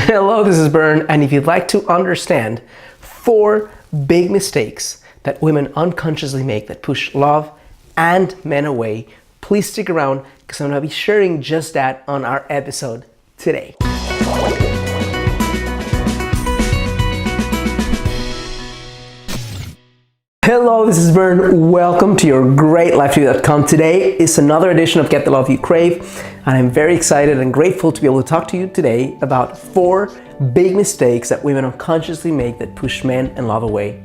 Hello, this is Bern, and if you'd like to understand 4 big mistakes that women unconsciously make that push love and men away, please stick around because I'm going to be sharing just that on our episode today. Hello, this is Bern. Welcome to your GreatLifeTV.com. Today is another edition of Get the Love You Crave, and I'm very excited and grateful to be able to talk to you today about 4 big mistakes that women unconsciously make that push men and love away.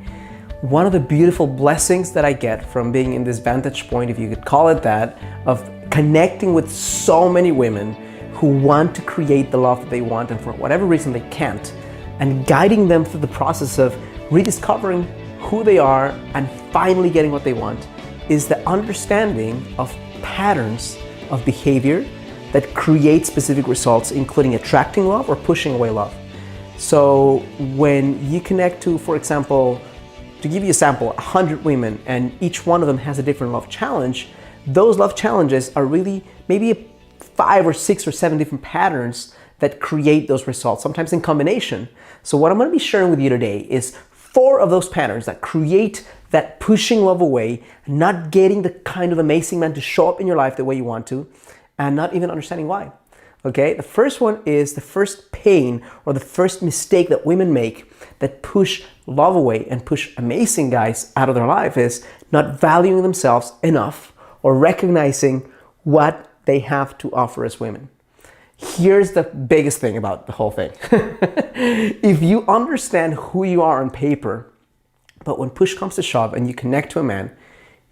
One of the beautiful blessings that I get from being in this vantage point, if you could call it that, of connecting with so many women who want to create the love that they want and for whatever reason they can't, and guiding them through the process of rediscovering who they are and finally getting what they want, is the understanding of patterns of behavior that create specific results, including attracting love or pushing away love. So when you connect to, for example, to give you a sample, 100 women, and each one of them has a different love challenge, those love challenges are really maybe 5 or 6 or 7 different patterns that create those results, sometimes in combination. So what I'm going to be sharing with you today is 4 of those patterns that create that pushing love away, not getting the kind of amazing man to show up in your life the way you want to, and not even understanding why. Okay, the first one is the first pain or the first mistake that women make that push love away and push amazing guys out of their life is not valuing themselves enough or recognizing what they have to offer as women. Here's the biggest thing about the whole thing. If you understand who you are on paper, but when push comes to shove and you connect to a man,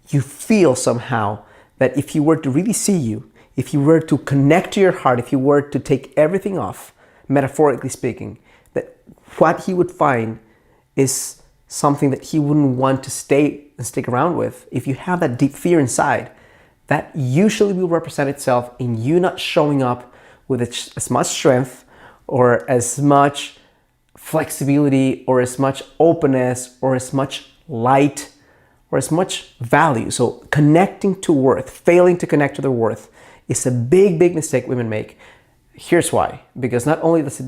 you feel somehow that if he were to really see you, if you were to connect to your heart, if you were to take everything off, metaphorically speaking, that what he would find is something that he wouldn't want to stay and stick around with. If you have that deep fear inside, that usually will represent itself in you not showing up with as much strength or as much flexibility or as much openness or as much light or as much value. So connecting to worth, failing to connect to their worth is a big mistake women make. Here's why. Because not only does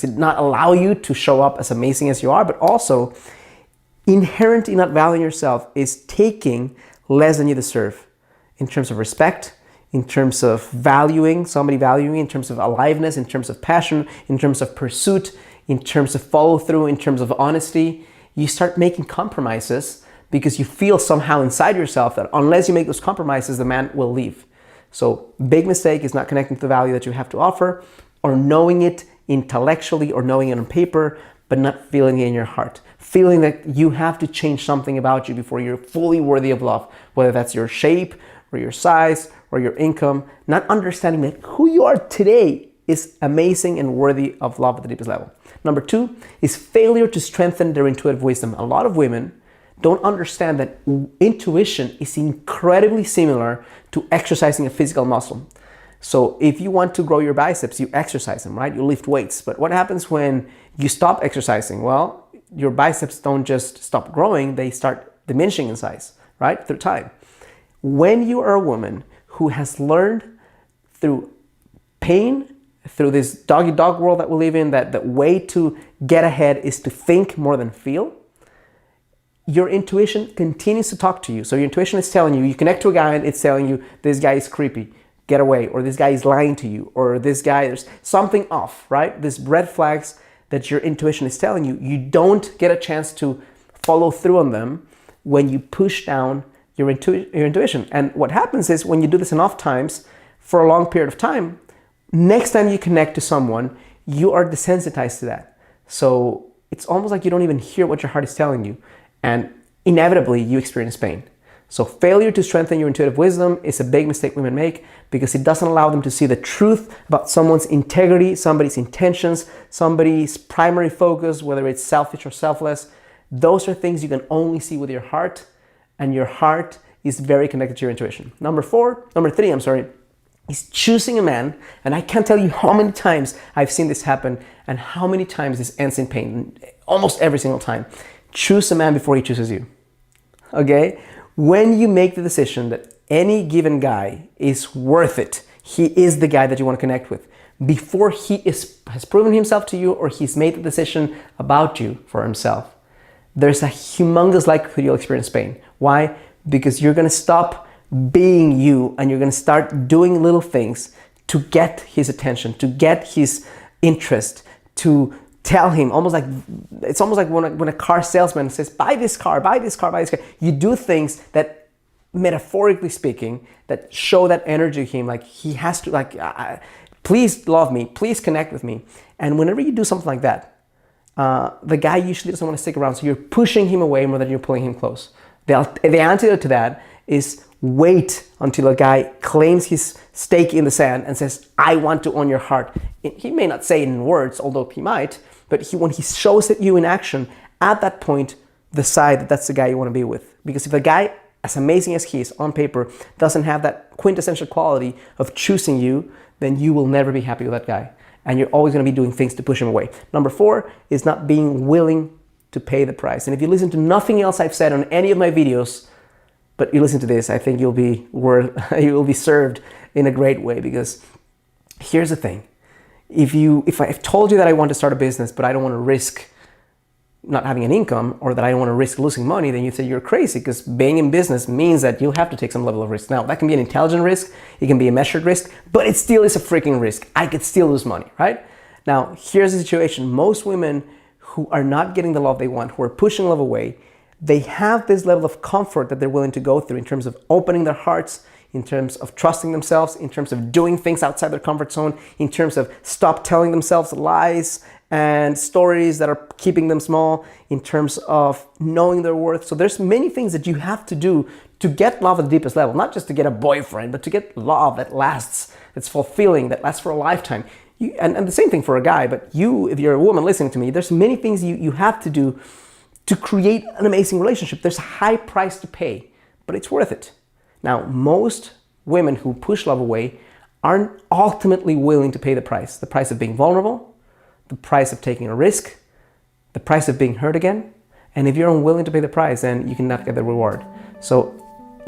it not allow you to show up as amazing as you are, but also inherent in not valuing yourself is taking less than you deserve in terms of respect, in terms of valuing, somebody valuing, in terms of aliveness, in terms of passion, in terms of pursuit, in terms of follow through, in terms of honesty. You start making compromises because you feel somehow inside yourself that unless you make those compromises, the man will leave. So big mistake is not connecting to the value that you have to offer, or knowing it intellectually or knowing it on paper, but not feeling it in your heart. Feeling that you have to change something about you before you're fully worthy of love, whether that's your shape or your size or your income, not understanding that who you are today is amazing and worthy of love at the deepest level. Number 2 is failure to strengthen their intuitive wisdom. A lot of women don't understand that intuition is incredibly similar to exercising a physical muscle. So if you want to grow your biceps, you exercise them, right? You lift weights. But what happens when you stop exercising? Well, your biceps don't just stop growing, they start diminishing in size, right? Through time. When you are a woman who has learned through pain, through this dog-eat-dog world that we live in, that the way to get ahead is to think more than feel, your intuition continues to talk to you. So your intuition is telling you, you connect to a guy and it's telling you, this guy is creepy, get away, or this guy is lying to you, or this guy, there's something off, right? These red flags that your intuition is telling you, you don't get a chance to follow through on them when you push down your intuition. And what happens is when you do this enough times for a long period of time, next time you connect to someone, you are desensitized to that. So it's almost like you don't even hear what your heart is telling you. And inevitably you experience pain. So failure to strengthen your intuitive wisdom is a big mistake women make because it doesn't allow them to see the truth about someone's integrity, somebody's intentions, somebody's primary focus, whether it's selfish or selfless. Those are things you can only see with your heart, and your heart is very connected to your intuition. Number 3, is choosing a man, and I can't tell you how many times I've seen this happen and how many times this ends in pain, almost every single time. Choose a man before he chooses you, okay? When you make the decision that any given guy is worth it, he is the guy that you want to connect with, before has proven himself to you or he's made the decision about you for himself, there's a humongous likelihood you'll experience pain. Why? Because you're going to stop being you and you're going to start doing little things to get his attention, to get his interest, to tell him, it's almost like when a car salesman says, buy this car, buy this car, buy this car. You do things that, metaphorically speaking, that show that energy to him, like he has to, please love me, please connect with me. And whenever you do something like that, the guy usually doesn't want to stick around, so you're pushing him away more than you're pulling him close. The antidote to that is wait until a guy claims his stake in the sand and says, I want to own your heart. He may not say it in words, although he might, but when he shows it you in action, at that point, decide that that's the guy you want to be with. Because if a guy, as amazing as he is on paper, doesn't have that quintessential quality of choosing you, then you will never be happy with that guy. And you're always going to be doing things to push him away. Number 4 is not being willing to pay the price. And if you listen to nothing else I've said on any of my videos, but you listen to this, I think you'll be served in a great way. Because here's the thing. If I've told you that I want to start a business, but I don't want to risk not having an income, or that I don't want to risk losing money, then you say you're crazy, because being in business means that you'll have to take some level of risk. Now, that can be an intelligent risk, it can be a measured risk, but it still is a freaking risk. I could still lose money, right? Now, here's the situation. Most women who are not getting the love they want, who are pushing love away, they have this level of comfort that they're willing to go through in terms of opening their hearts, in terms of trusting themselves, in terms of doing things outside their comfort zone, in terms of stop telling themselves lies and stories that are keeping them small, in terms of knowing their worth. So there's many things that you have to do to get love at the deepest level, not just to get a boyfriend, but to get love that lasts, that's fulfilling, that lasts for a lifetime. And the same thing for a guy, but if you're a woman listening to me, there's many things you have to do to create an amazing relationship. There's a high price to pay, but it's worth it. Now, most women who push love away aren't ultimately willing to pay the price of being vulnerable, the price of taking a risk, the price of being hurt again. And if you're unwilling to pay the price, then you cannot get the reward. So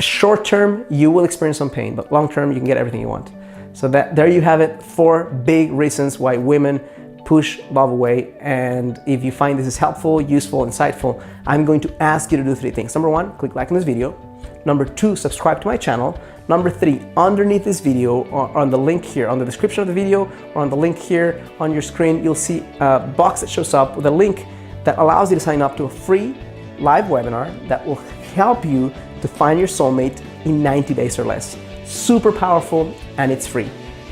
short term, you will experience some pain, but long term, you can get everything you want. So there you have it, 4 big reasons why women push love away. And if you find this is helpful, useful, insightful, I'm going to ask you to do 3 things. Number 1, click like on this video. Number 2, subscribe to my channel. Number 3, underneath this video, or on the link here, on the description of the video, or on the link here on your screen, you'll see a box that shows up with a link that allows you to sign up to a free live webinar that will help you to find your soulmate in 90 days or less. Super powerful, and it's free.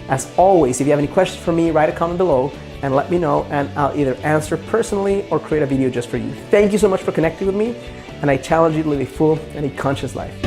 As always, if you have any questions for me, write a comment below and let me know, and I'll either answer personally or create a video just for you. Thank you so much for connecting with me, and I challenge you to live a full and a conscious life.